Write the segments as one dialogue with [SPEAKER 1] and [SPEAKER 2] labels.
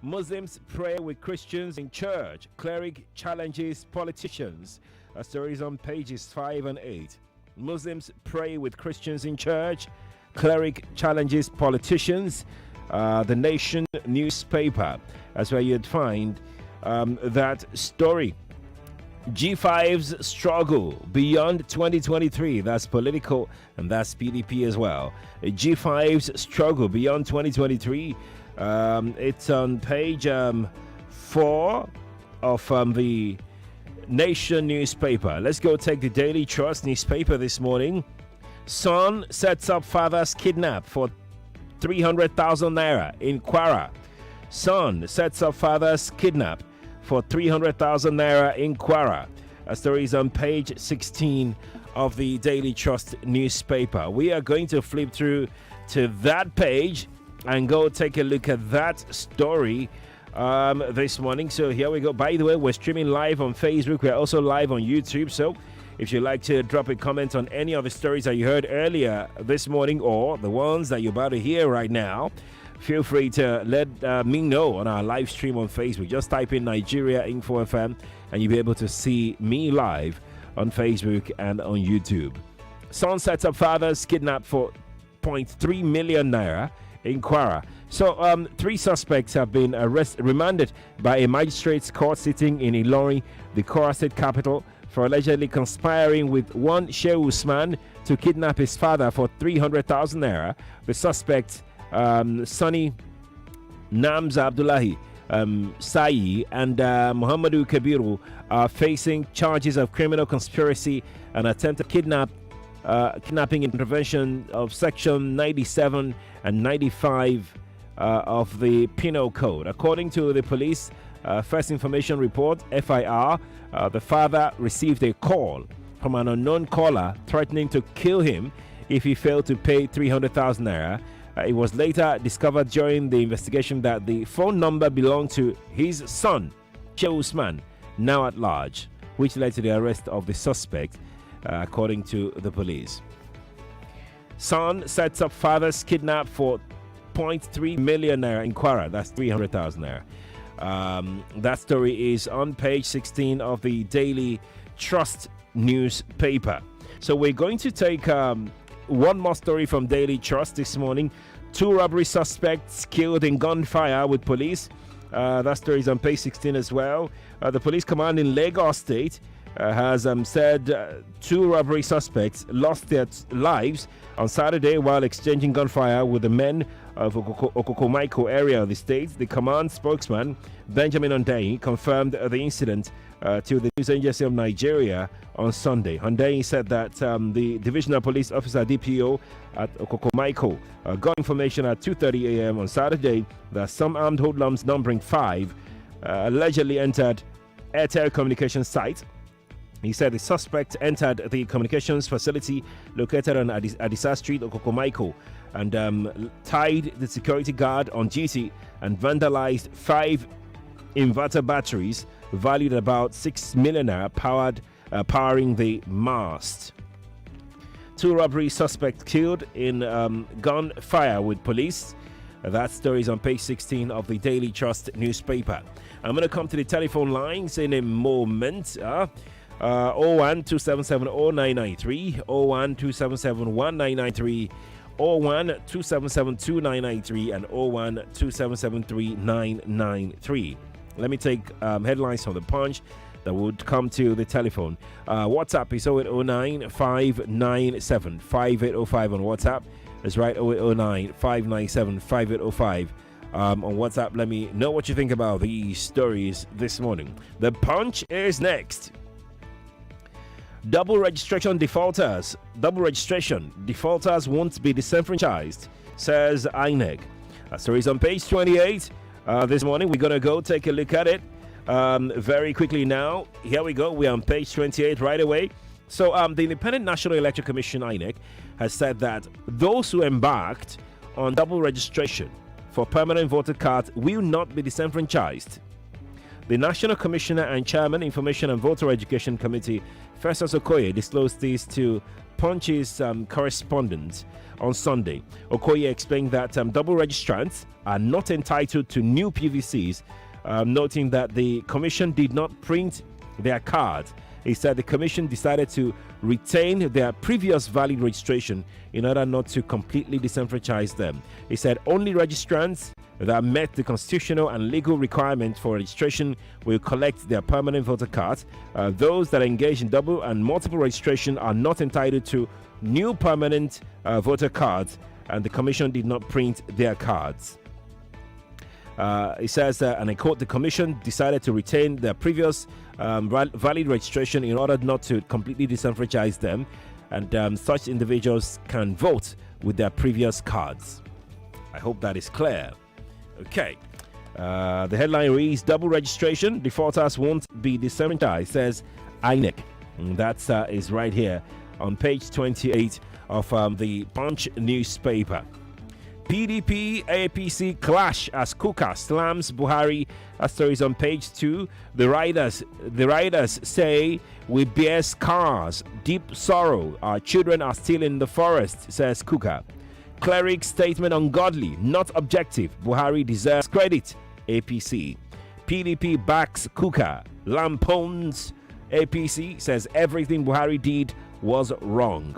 [SPEAKER 1] Muslims pray with Christians in church. Cleric challenges politicians. A story is on pages 5 and 8. Muslims pray with Christians in church. Cleric challenges politicians. The Nation newspaper. That's where you'd find that story. G5's struggle beyond 2023. That's political, and that's PDP as well. G5's struggle beyond 2023. It's on page 4 of the Nation newspaper. Let's go take the Daily Trust newspaper this morning. Son sets up father's kidnap for 300,000 naira in Kwara. Son sets up father's kidnap for 300,000 naira in Kwara. A story is on page 16 of the Daily Trust newspaper. We are going to flip through to that page and go take a look at that story this morning. So here we go. By the way, we're streaming live on Facebook. We're also live on YouTube. So if you'd like to drop a comment on any of the stories that you heard earlier this morning or the ones that you're about to hear right now, feel free to let me know on our live stream on Facebook. Just type in Nigeria Info FM and you'll be able to see me live on Facebook and on YouTube. Son sets up father's kidnapped for 0.3 million naira in Kwara. So 3 suspects have been remanded by a magistrate's court sitting in Ilorin, the Kwara State capital, for allegedly conspiring with one Sheikh Usman to kidnap his father for 300,000 naira. The suspect, Sonny Namza Abdullahi Sayi and Muhammadu Kabiru, are facing charges of criminal conspiracy and attempted kidnapping in prevention of section 97 and 95 of the Penal Code. According to the police first information report, FIR, the father received a call from an unknown caller threatening to kill him if he failed to pay 300,000 naira. It was later discovered during the investigation that the phone number belonged to his son, Sheikh Usman, now at large, which led to the arrest of the suspect, according to the police. Son sets up father's kidnap for 0.3 million naira in Kwara. That's 300,000 naira. That story is on page 16 of the Daily Trust newspaper. So we're going to take one more story from Daily Trust this morning. 2 robbery suspects killed in gunfire with police. That story is on page 16 as well. The police command in Lagos State has said 2 robbery suspects lost their lives on Saturday while exchanging gunfire with the men of Okokomaiko area of the state. The command spokesman, Benjamin Hundeyin, confirmed the incident to the news agency of Nigeria on Sunday. Hundeyin said that the divisional police officer DPO at Okokomaiko got information at 2:30 a.m. on Saturday that some armed hoodlums numbering 5 allegedly entered Airtel communications site. He said the suspect entered the communications facility located on Adisa Street, Okokomaiko, and tied the security guard on duty and vandalized 5 inverter batteries valued at about 6 million naira, powering the mast. 2 robbery suspects killed in gunfire with police. That story is on page 16 of the Daily Trust newspaper. I'm going to come to the telephone lines in a moment. 012770993, 012771993, 012772993, and 012773993. Let me take headlines from the Punch that would come to the telephone. WhatsApp is 0809 597 5805 on WhatsApp. That's right, 0809 597 5805 on WhatsApp. Let me know what you think about these stories this morning. The Punch is next. Double registration defaulters won't be disenfranchised, says INEC. That story is on page 28. This morning, we're going to go take a look at it very quickly now. Here we go. We're on page 28 right away. So the Independent National Electoral Commission, INEC, has said that those who embarked on double registration for permanent voter cards will not be disenfranchised. The National Commissioner and Chairman, Information and Voter Education Committee, Festus Okoye, disclosed this to Punch's correspondent on Sunday. Okoye explained that double registrants are not entitled to new PVCs, noting that the commission did not print their cards. He said the commission decided to retain their previous valid registration in order not to completely disenfranchise them. He said only registrants that met the constitutional and legal requirements for registration will collect their permanent voter cards. Those that engage in double and multiple registration are not entitled to new permanent voter cards, and the commission did not print their cards. He says, and I quote, the commission decided to retain their previous valid registration in order not to completely disenfranchise them, and such individuals can vote with their previous cards. I hope that is clear. Okay. The headline reads, double registration, defaulters won't be disenfranchised, says INEC. And that is right here on page 28 of the Punch newspaper. PDP APC clash as Kuka slams Buhari. That story is on page 2. The riders say we bear scars, deep sorrow. Our children are still in the forest, says Kuka. Cleric statement ungodly, not objective. Buhari deserves credit. APC. PDP backs Kuka. Lampoons APC, says everything Buhari did was wrong.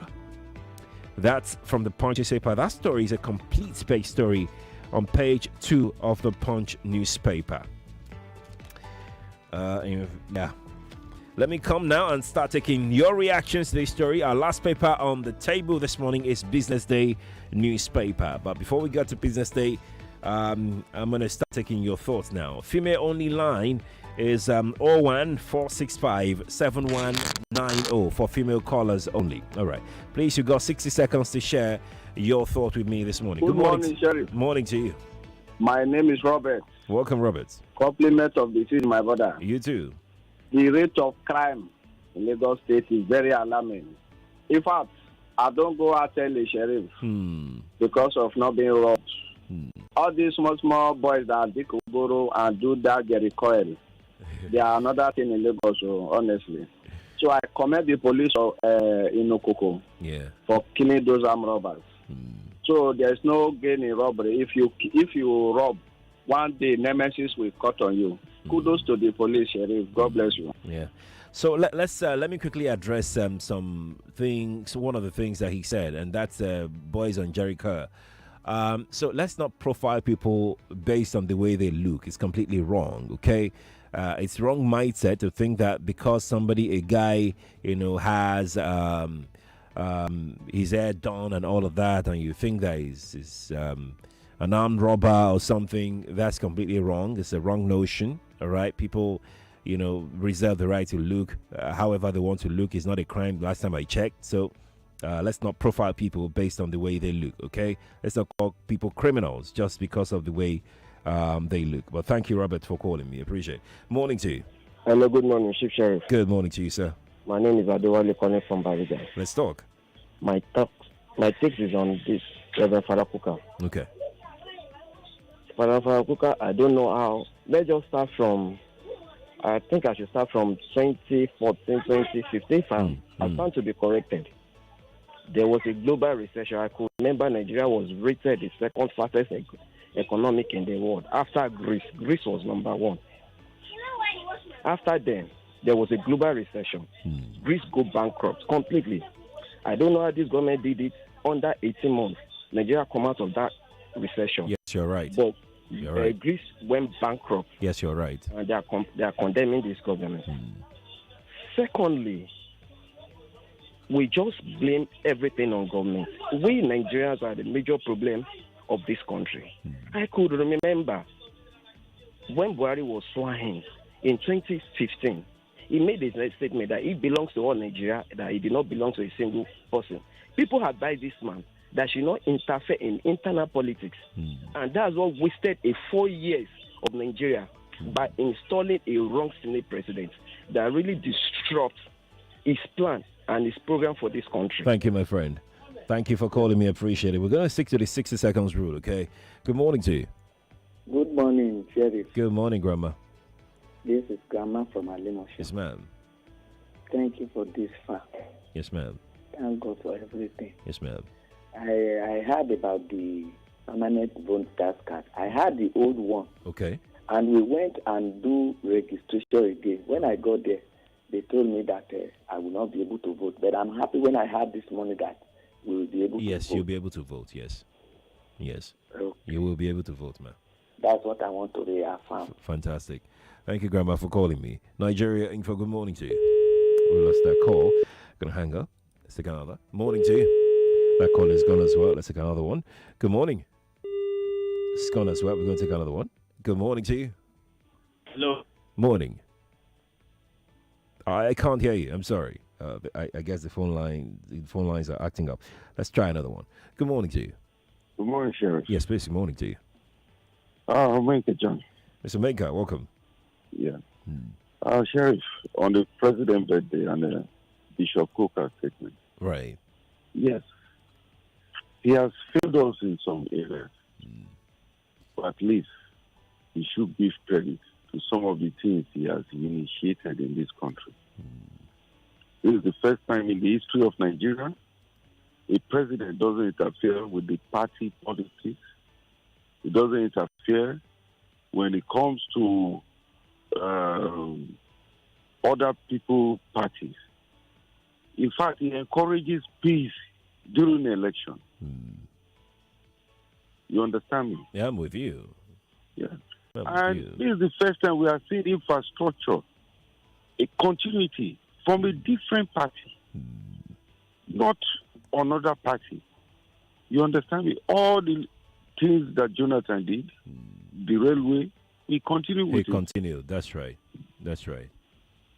[SPEAKER 1] That's from the Punch newspaper. That story is a complete page story on page 2 of the Punch newspaper. Yeah. Let me come now and start taking your reactions to this story. Our last paper on the table this morning is Business Day newspaper. But before we get to Business Day, I'm going to start taking your thoughts now. Female only line is 014657190 for female callers only. All right. Please, you got 60 seconds to share your thought with me this morning.
[SPEAKER 2] Good morning, Sheriff.
[SPEAKER 1] Morning to you.
[SPEAKER 2] My name is Robert.
[SPEAKER 1] Welcome, Robert.
[SPEAKER 2] Compliment of the season, my brother.
[SPEAKER 1] You too.
[SPEAKER 2] The rate of crime in Lagos State is very alarming. In fact, I don't go out tell the sheriff because of not being robbed. All these small boys that dig Oboro and do that get recoil. They are another thing in Lagos, honestly. So I commend the police in Okoko for killing those armed robbers. So there's no gain in robbery. If you rob, one day nemesis will cut on you. Kudos to the police, Sheriff. God bless you.
[SPEAKER 1] Yeah. So let me quickly address some things. One of the things that he said, and that's boys on Jericho. So let's not profile people based on the way they look. It's completely wrong. Okay. It's wrong mindset to think that because a guy, has his hair done and all of that, and you think that he's an armed robber or something. That's completely wrong. It's a wrong notion. All right, people, reserve the right to look however they want to look. It's not a crime. Last time I checked. So let's not profile people based on the way they look. Okay, let's not call people criminals just because of the way they look. But thank you, Robert, for calling me. Appreciate it. Morning to you.
[SPEAKER 3] Hello, good morning, Chief Sheriff.
[SPEAKER 1] Good morning to you, sir.
[SPEAKER 3] My name is Adewale calling from Bariga.
[SPEAKER 1] Let's talk.
[SPEAKER 3] My take is on this, Reverend Father Kuka.
[SPEAKER 1] Okay.
[SPEAKER 3] Father Kuka, I don't know how. Let's just start from, I think I should start from 2014, 2015. I stand to be corrected. There was a global recession. I could remember Nigeria was rated the second fastest economic in the world after Greece. Greece was number 1. After then, there was a global recession. Greece go bankrupt completely. I don't know how this government did it. Under 18 months, Nigeria come out of that recession.
[SPEAKER 1] Yes, you're right.
[SPEAKER 3] But
[SPEAKER 1] you're right.
[SPEAKER 3] Greece went bankrupt.
[SPEAKER 1] Yes, you're right.
[SPEAKER 3] And they are condemning this government. Secondly, we just blame everything on government. We Nigerians are the major problem of this country. I could remember when Buhari was sworn in 2015, he made a statement that he belongs to all Nigeria, that he did not belong to a single person. People advised this man that should not interfere in internal politics. And that's what wasted 4 years of Nigeria by installing a wrong Senate president that really disrupts his plan and his program for this country.
[SPEAKER 1] Thank you, my friend. Thank you for calling me. Appreciate it. We're going to stick to the 60 seconds rule, okay? Good morning to you.
[SPEAKER 4] Good morning, Sheriff.
[SPEAKER 1] Good morning, Grandma.
[SPEAKER 4] This is Grandma from Alimosha.
[SPEAKER 1] Yes, ma'am.
[SPEAKER 4] Thank you for this fact.
[SPEAKER 1] Yes, ma'am.
[SPEAKER 4] Thank God for everything.
[SPEAKER 1] Yes, ma'am.
[SPEAKER 4] I heard about the permanent vote tax card. I had the old one.
[SPEAKER 1] Okay.
[SPEAKER 4] And we went and do registration again. When I got there, they told me that I will not be able to vote. But I'm happy when I had this money that we will be able to vote.
[SPEAKER 1] Yes, you'll be able to vote. Yes. Yes.
[SPEAKER 4] Okay.
[SPEAKER 1] You will be able to vote, ma'am.
[SPEAKER 4] That's what I want to reaffirm.
[SPEAKER 1] Fantastic. Thank you, Grandma, for calling me. Nigeria Info, good morning to you. We lost that call. Gonna hang up. Let's take another. Morning to you. That call is gone as well. Let's take another one. Good morning. It's gone as well. We're going to take another one. Good morning to you.
[SPEAKER 5] Hello.
[SPEAKER 1] Morning. I can't hear you. I'm sorry. I guess the phone lines are acting up. Let's try another one. Good morning to you.
[SPEAKER 6] Good morning, Sheriff.
[SPEAKER 1] Yes, please. Good morning to you.
[SPEAKER 6] Menka John.
[SPEAKER 1] Mr. Menka, welcome.
[SPEAKER 6] Yeah. Sheriff, on the president's birthday and Bishop Coker's statement.
[SPEAKER 1] Right.
[SPEAKER 6] Yes. He has failed us in some areas. But at least he should give credit to some of the things he has initiated in this country. This is the first time in the history of Nigeria a president doesn't interfere with the party politics. He doesn't interfere when it comes to other people's parties. In fact, he encourages peace during the election. You understand me?
[SPEAKER 1] Yeah, I'm with you.
[SPEAKER 6] Yeah.
[SPEAKER 1] I'm
[SPEAKER 6] And
[SPEAKER 1] with you.
[SPEAKER 6] this is the first time we are seeing infrastructure, a continuity from a different party, not another party. You understand me? All the things that Jonathan did, the railway, he continued with it.
[SPEAKER 1] He continued. That's right. That's right.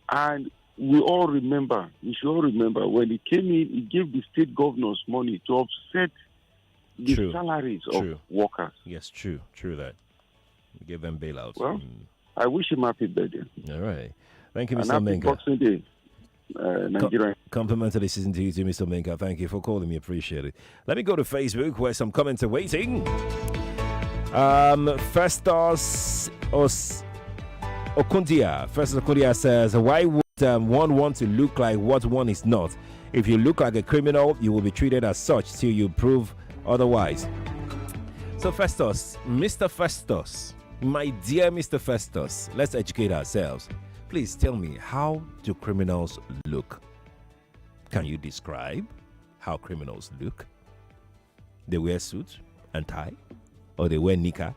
[SPEAKER 6] And we all remember, we should all remember, when he came in, he gave the state governors money to offset the
[SPEAKER 1] True.
[SPEAKER 6] salaries
[SPEAKER 1] True.
[SPEAKER 6] of workers.
[SPEAKER 1] Yes, true. True that. We gave them bailouts.
[SPEAKER 6] Well, I wish him happy birthday.
[SPEAKER 1] All right. Thank you,
[SPEAKER 6] And
[SPEAKER 1] Mr.
[SPEAKER 6] happy
[SPEAKER 1] Menka.
[SPEAKER 6] Boxing Day, Nigeria.
[SPEAKER 1] Compliment of the season to you, Mr. Menka. Thank you for calling me. Appreciate it. Let me go to Facebook where some comments are waiting. Festus Okundia says, why would one want to look like what one is not? If you look like a criminal, you will be treated as such till you prove otherwise. So Festus, Mr. Festus, my dear Mr. Festus, let's educate ourselves. Please tell me, how do criminals look? Can you describe how criminals look? They wear suits and tie, or they wear knicker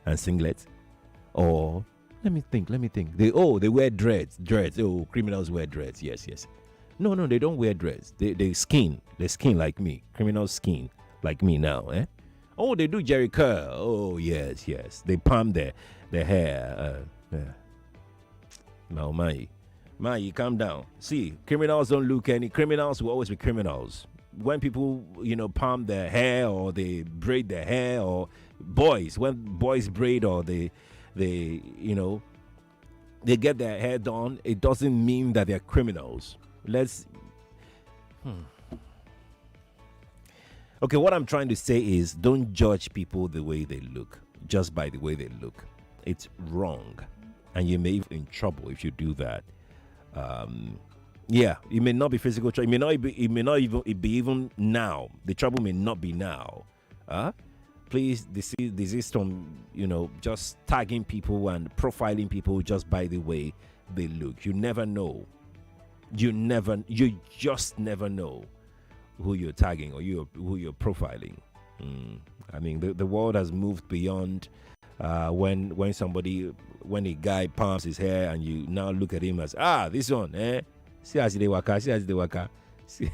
[SPEAKER 1] and singlet, or let me think. They wear dreads. Oh, criminals wear dreads. Yes. No, they don't wear dreads. They skin like me. Criminals skin like me now. Oh, they do Jerry curl. Oh, yes. They palm their hair. Now, Mai, calm down. See, criminals don't look any. Criminals will always be criminals. When people, palm their hair or they braid their hair, or when boys braid or they get their hair done, it doesn't mean that they're criminals. Okay, what I'm trying to say is, don't judge people the way they look, just by the way they look. It's wrong, and you may be in trouble if you do that. It may not be physical trouble. It may not even be even now. The trouble may not be now. Please desist from just tagging people and profiling people just by the way they look. You never know. You just never know who you're tagging or who you're profiling. I mean, the world has moved beyond when a guy palms his hair and you now look at him as, this one, see as they waka. See.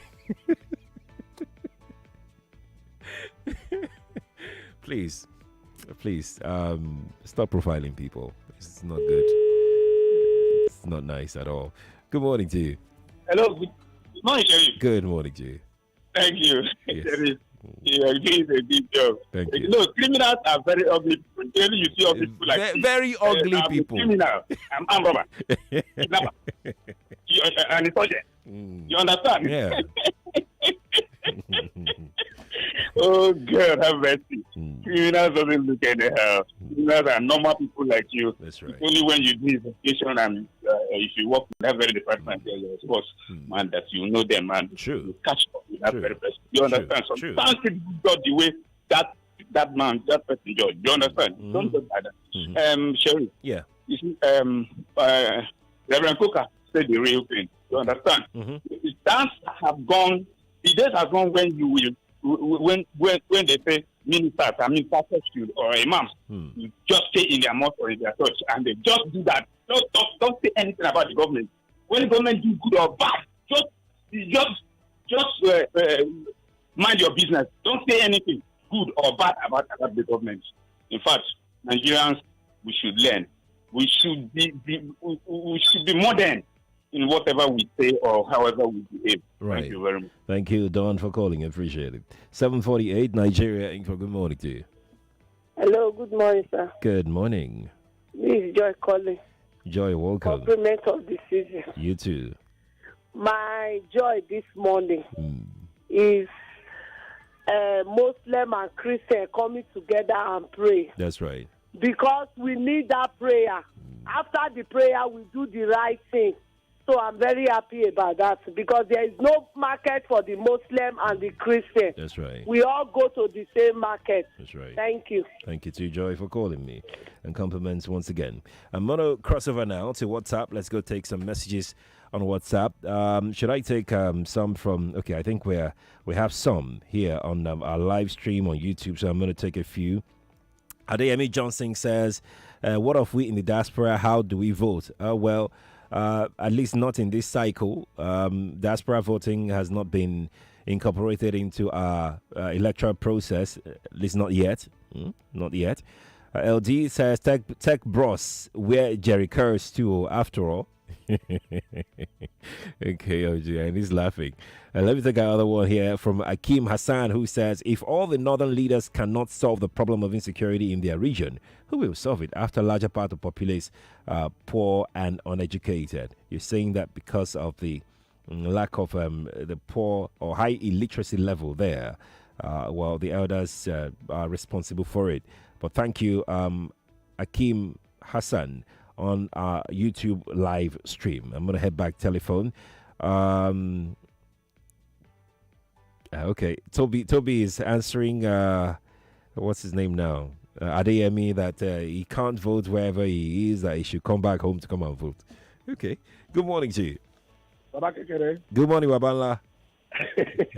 [SPEAKER 1] Please, stop profiling people. It's not good. It's not nice at all. Good morning to you.
[SPEAKER 5] Hello. Good morning, Sheriff.
[SPEAKER 1] Good morning to you.
[SPEAKER 5] Thank you.
[SPEAKER 1] Yes.
[SPEAKER 5] Sheriff, you are doing a good job.
[SPEAKER 1] Thank you.
[SPEAKER 5] No, criminals are very ugly people. Usually you see ugly people like
[SPEAKER 1] very ugly
[SPEAKER 5] I'm
[SPEAKER 1] people.
[SPEAKER 5] A criminal. I'm robber. Kidnapper. And insurgent. You understand?
[SPEAKER 1] Yeah.
[SPEAKER 5] Oh God, have mercy. Criminals doesn't look anyhow. There are normal people like you.
[SPEAKER 1] That's right.
[SPEAKER 5] It's only when you do investigation and if you work with that very department, there's a sports man that you know them and you catch up with that very person. You understand? So sometimes people judge the way that man, that person judge. You understand? Don't judge like that. Sherry.
[SPEAKER 1] Yeah.
[SPEAKER 5] You see, Reverend Coker said the real thing. You understand? The days have gone when you will, when they say ministers, pastors or imams, you just stay in their mosque or in their church and they just do that. Don't say anything about the government. When the government do good or bad, just mind your business. Don't say anything good or bad about the government. In fact, Nigerians, we should learn. We should be modern in whatever we say or however we behave.
[SPEAKER 1] Right.
[SPEAKER 5] Thank you very much.
[SPEAKER 1] Thank you, Don, for calling. I appreciate it. 7:48, Nigeria Info. Good morning to you.
[SPEAKER 7] Hello, good morning, sir.
[SPEAKER 1] Good morning.
[SPEAKER 7] This is Joy calling.
[SPEAKER 1] Joy, welcome.
[SPEAKER 7] Compliment of the season.
[SPEAKER 1] You too.
[SPEAKER 7] My joy this morning is Muslim and Christian coming together and pray.
[SPEAKER 1] That's right.
[SPEAKER 7] Because we need that prayer. After the prayer, we do the right thing. So I'm very happy about that because there is no market for the Muslim and the Christian.
[SPEAKER 1] That's right.
[SPEAKER 7] We all go to the same market.
[SPEAKER 1] That's right.
[SPEAKER 7] Thank you.
[SPEAKER 1] Thank you to Joy for calling me. And compliments once again. I'm going to cross over now to WhatsApp. Let's go take some messages on WhatsApp. Should I take some from... Okay, I think we have some here on our live stream on YouTube, so I'm going to take a few. Adeyemi Johnson says, what of we in the diaspora? How do we vote? At least not in this cycle. Diaspora voting has not been incorporated into our electoral process, at least not yet. Not yet. LD says, tech bros wear Jerry Curls too, after all. Okay, OG, and he's laughing. Let me take another one here from Akim Hassan, who says, if all the northern leaders cannot solve the problem of insecurity in their region, who will solve it after a larger part of the populace poor and uneducated? You're saying that because of the lack of the poor or high illiteracy level there, the elders are responsible for it. But thank you, Akim Hassan, on our YouTube live stream. I'm going to head back telephone. Okay, Toby is answering, what's his name now? Adeyemi, that he can't vote wherever he is, that he should come back home to come and vote. Okay, good morning to you. Good morning, Wabanla.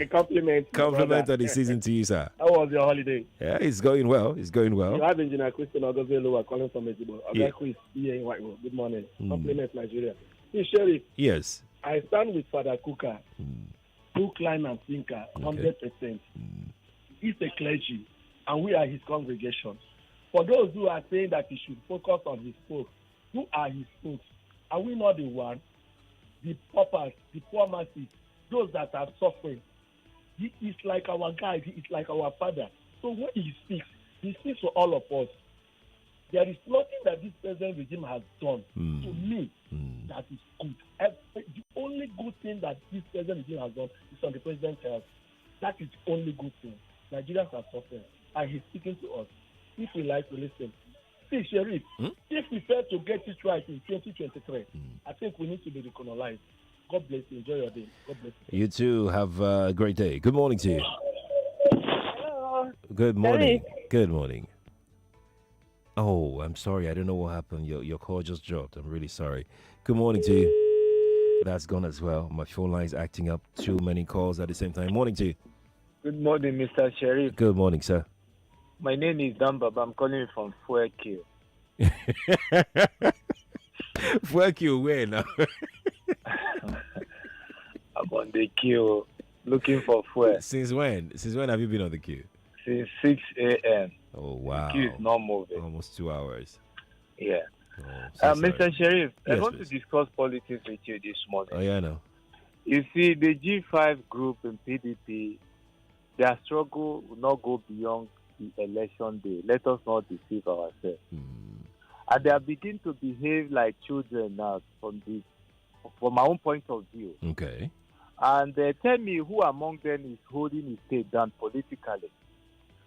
[SPEAKER 1] Compliment of the season to you, sir.
[SPEAKER 8] How was your holiday?
[SPEAKER 1] Yeah, it's going well. It's going well.
[SPEAKER 8] You have Engineer Christian Ogozelo calling from Ejibo. Good morning. Compliment Nigeria. Hey, Sheriff.
[SPEAKER 1] Yes.
[SPEAKER 8] I stand with Father Kuka, hook, line, and sinker, 100%. He's a clergy, and we are his congregation. For those who are saying that he should focus on his folks, who are his folks? Are we not the one? The paupers, the poor masses, those that are suffering. He is like our guide. He is like our father. So when he speaks to all of us. There is nothing that this present regime has done to me that is good. The only good thing that this present regime has done is on the president's health. That is the only good thing. Nigerians are suffering, and he's speaking to us. If we like to listen. See, Sheriff, if we fail to get it right in 2023, I think we need to be recognized. God bless you. Enjoy your day. God bless you.
[SPEAKER 1] You too. Have a great day. Good morning to you.
[SPEAKER 7] Hello.
[SPEAKER 1] Good morning.
[SPEAKER 7] Hey.
[SPEAKER 1] Good morning. Oh, I'm sorry. I don't know what happened. Your call just dropped. I'm really sorry. Good morning to you. That's gone as well. My phone line is acting up. Too many calls at the same time. Morning to you.
[SPEAKER 9] Good morning, Mr. Sheriff.
[SPEAKER 1] Good morning, sir.
[SPEAKER 9] My name is Dambaba. I'm calling from Fuekio.
[SPEAKER 1] Fuekio, where now?
[SPEAKER 9] I'm on the queue looking for fuel.
[SPEAKER 1] Since when? Since when have you been on the queue?
[SPEAKER 9] Since 6 a.m.
[SPEAKER 1] Oh, wow.
[SPEAKER 9] The queue is not moving.
[SPEAKER 1] Almost 2 hours.
[SPEAKER 9] Yeah.
[SPEAKER 1] Oh,
[SPEAKER 9] Mr. Sheriff,
[SPEAKER 1] yes,
[SPEAKER 9] I want
[SPEAKER 1] please.
[SPEAKER 9] to discuss politics with you this morning.
[SPEAKER 1] Oh, yeah, I know.
[SPEAKER 9] You see, the G5 group in PDP, their struggle will not go beyond the election day. Let us not deceive ourselves. And they are beginning to behave like children now from my own point of view.
[SPEAKER 1] Okay.
[SPEAKER 9] And tell me who among them is holding his state down politically.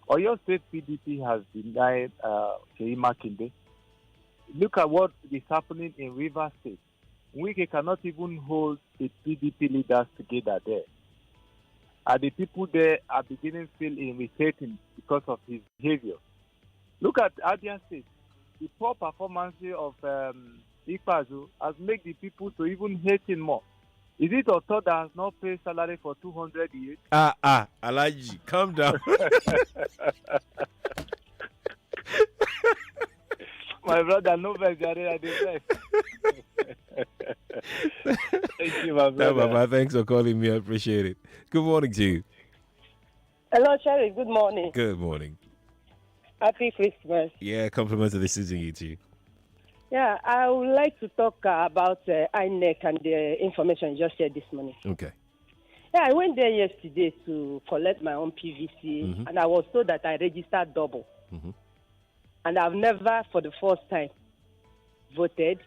[SPEAKER 9] Oyo State PDP has denied Sheyi Makinde. Look at what is happening in Rivers State. Wike cannot even hold the PDP leaders together there. And the people there are beginning to feel irritating because of his behavior. Look at Abia State. The poor performance of Ikpazu has made the people to even hate him more. Is it Otto that has not paid salary for 200 years?
[SPEAKER 1] Alaji, calm down.
[SPEAKER 9] My brother, no vex, I did Thank you, my brother.
[SPEAKER 1] Baba, thanks for calling me. I appreciate it. Good morning to you.
[SPEAKER 10] Hello, Sheriff. Good morning.
[SPEAKER 1] Good morning.
[SPEAKER 10] Happy Christmas.
[SPEAKER 1] Yeah, compliments of the season, you too.
[SPEAKER 10] Yeah, I would like to talk about INEC and the information you just shared this morning.
[SPEAKER 1] Okay.
[SPEAKER 10] Yeah, I went there yesterday to collect my own PVC, and I was told that I registered double. And I've never, for the first time, voted.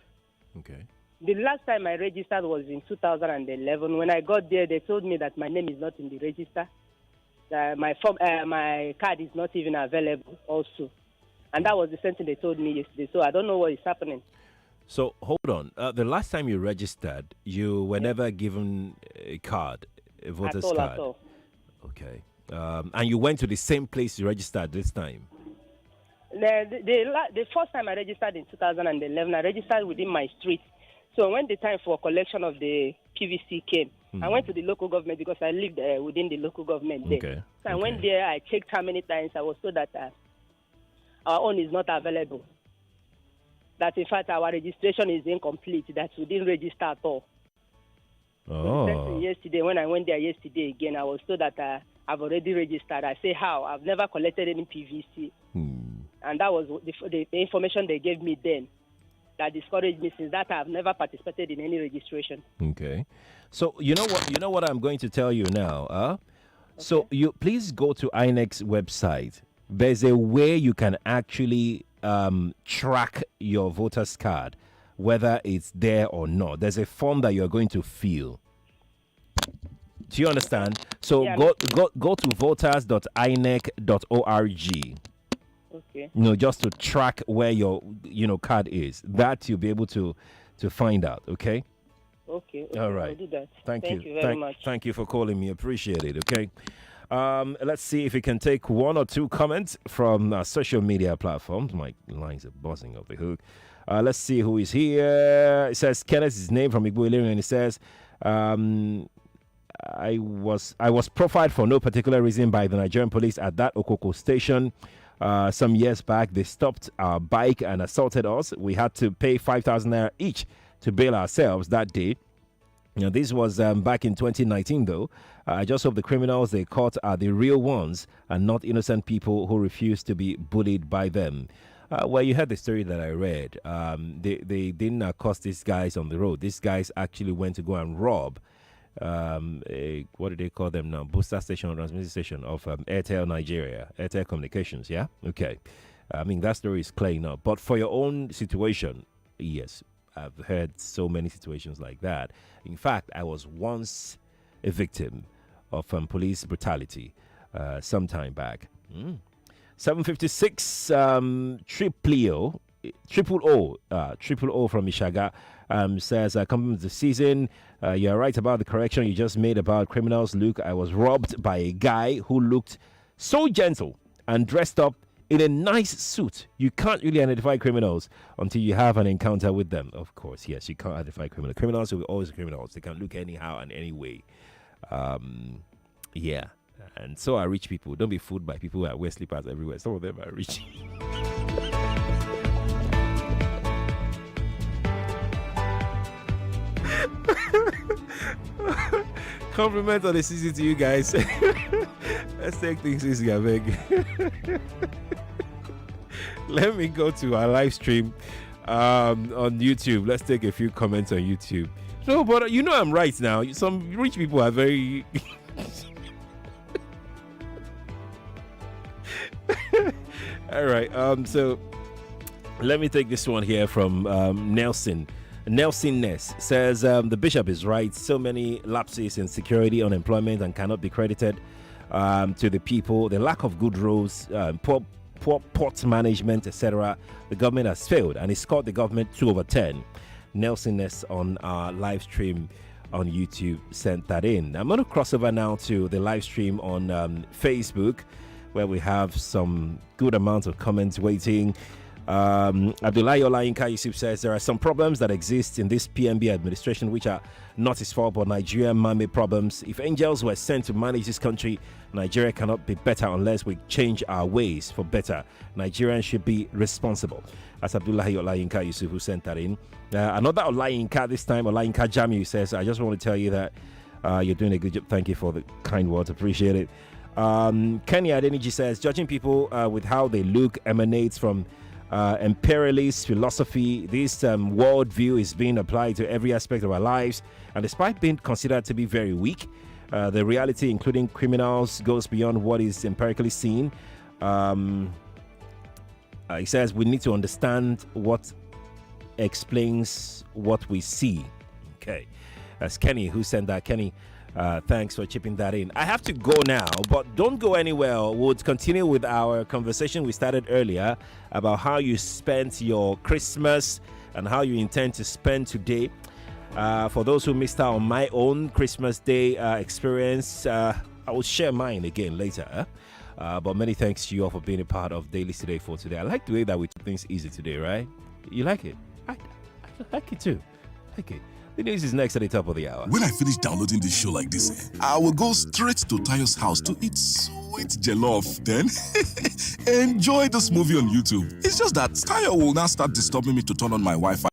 [SPEAKER 1] Okay.
[SPEAKER 10] The last time I registered was in 2011. When I got there, they told me that my name is not in the register. My card is not even available also. And that was the same thing they told me yesterday. So I don't know what is happening.
[SPEAKER 1] So hold on. The last time you registered, you were never given a card, a voter's card.
[SPEAKER 10] At all.
[SPEAKER 1] Okay. And you went to the same place you registered this time?
[SPEAKER 10] The first time I registered in 2011, I registered within my street. So when the time for collection of the PVC came, I went to the local government because I lived within the local government there.
[SPEAKER 1] Okay.
[SPEAKER 10] So I went there, I checked how many times. I was told that our own is not available. That in fact our registration is incomplete, that we didn't register at all.
[SPEAKER 1] Oh.
[SPEAKER 10] Yesterday, when I went there yesterday again, I was told that I've already registered. I say, how? I've never collected any PVC. And that was the information they gave me then. That discouraged me. Since that, I've never participated in any registration.
[SPEAKER 1] Okay. So you know what I'm going to tell you now. Okay. So you please go to INEC's website. There's a way you can actually track your voter's card, whether it's there or not. There's a form that you're going to fill. Do you understand? So go to voters.inec.org.
[SPEAKER 10] Okay.
[SPEAKER 1] Just to track where your card is. That you'll be able to find out. Okay.
[SPEAKER 10] Okay.
[SPEAKER 1] All right.
[SPEAKER 10] I'll do that.
[SPEAKER 1] Thank you
[SPEAKER 10] very much.
[SPEAKER 1] Thank you for calling me. Appreciate it. Okay. Let's see if we can take one or two comments from social media platforms. My lines are buzzing off the hook. Let's see who is here. It says Kenneth is his name from Igbo Illyrian, and it says, I was profiled for no particular reason by the Nigerian police at that Okoko station. Some years back, they stopped our bike and assaulted us. We had to pay 5,000 naira each to bail ourselves that day. This was back in 2019, though. I just hope the criminals they caught are the real ones and not innocent people who refuse to be bullied by them. Well, you heard the story that I read. They didn't accost these guys on the road. These guys actually went to go and rob what do they call them now? Booster station or transmission station of Airtel Nigeria, Airtel Communications, yeah? Okay. I mean, that story is clear enough. But for your own situation, yes, I've heard so many situations like that. In fact, I was once a victim of police brutality some time back. 756 triple O from Ishaga says, compliment the season. You're right about the correction you just made about criminals. Luke, I was robbed by a guy who looked so gentle and dressed up in a nice suit. You can't really identify criminals until you have an encounter with them. Of course, yes, you can't identify criminals. Criminals will always be criminals. They can look anyhow and any way. Yeah. And so are rich people. Don't be fooled by people who wear slippers everywhere. Some of them are rich. Compliments on the season to you guys. Let's take things easy, I beg. Let me go to our live stream on YouTube. Let's take a few comments on YouTube. No, but I'm right now. Some rich people are very... All right. So let me take this one here from Nelson. Nelson Ness says the bishop is right. So many lapses in security, unemployment, and cannot be credited to the people, the lack of good roads, poor port management, etc. The government has failed, and it scored the government 2/10. Nelson Ness on our live stream on YouTube sent that in. I'm going to cross over now to the live stream on Facebook, where we have some good amount of comments waiting. Abdullahi Olayinka Yusuf says there are some problems that exist in this PMB administration which are not his fault but Nigerian man-made problems. If angels were sent to manage this country, Nigeria cannot be better unless we change our ways for better. Nigerians should be responsible. That's Abdullahi Olayinka Yusuf who sent that in. Another Olayinka, this time Olayinka Jamiu, says, I just want to tell you that you're doing a good job. Thank you for the kind words. Appreciate it. Kenny Adeniji says, judging people with how they look emanates from imperialist philosophy. This worldview is being applied to every aspect of our lives, and despite being considered to be very weak, the reality, including criminals, goes beyond what is empirically seen. He says we need to understand what explains what we see. Okay, that's Kenny who sent that. Kenny, thanks for chipping that in. I have to go now, but don't go anywhere. We'll continue with our conversation we started earlier about how you spent your Christmas and how you intend to spend today. For those who missed out on my own Christmas Day experience, I will share mine again later. But many thanks to you all for being a part of Dailies Today for today. I like the way that we took things easy today, right? You like it? I like it too. The news is next at the top of the hour.
[SPEAKER 11] When I finish downloading this show like this, I will go straight to Tayo's house to eat sweet jollof. Then enjoy this movie on YouTube. It's just that Tayo will now start disturbing me to turn on my Wi-Fi.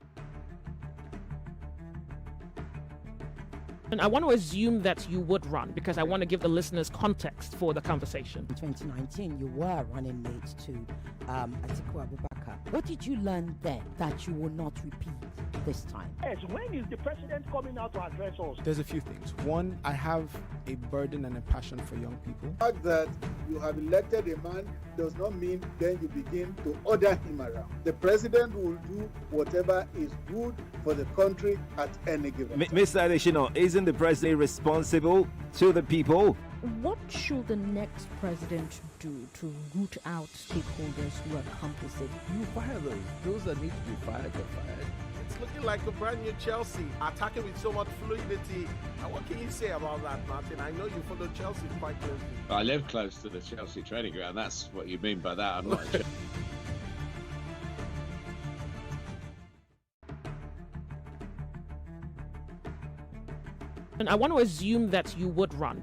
[SPEAKER 12] And I want to assume that you would run because I want to give the listeners context for the conversation.
[SPEAKER 13] In 2019, you were running mate to Atiku Abubakar. What did you learn then that you will not repeat this time?
[SPEAKER 8] Yes, when is the president coming out to address us?
[SPEAKER 14] There's a few things. One, I have a burden and a passion for young people.
[SPEAKER 15] The fact that you have elected a man does not mean then you begin to order him around. The president will do whatever is good for the country at any given time.
[SPEAKER 1] Mr. Adeshino, isn't the president responsible to the people?
[SPEAKER 16] What should the next president do to root out stakeholders who are complicit?
[SPEAKER 17] You fire those. Those that need to be fired get fired.
[SPEAKER 18] It's looking like a brand new Chelsea, attacking with so much fluidity. And what can you say about that, Martin? I know you follow Chelsea quite closely.
[SPEAKER 19] I live close to the Chelsea training ground. That's what you mean by that. I'm not a
[SPEAKER 12] And I want to assume that you would run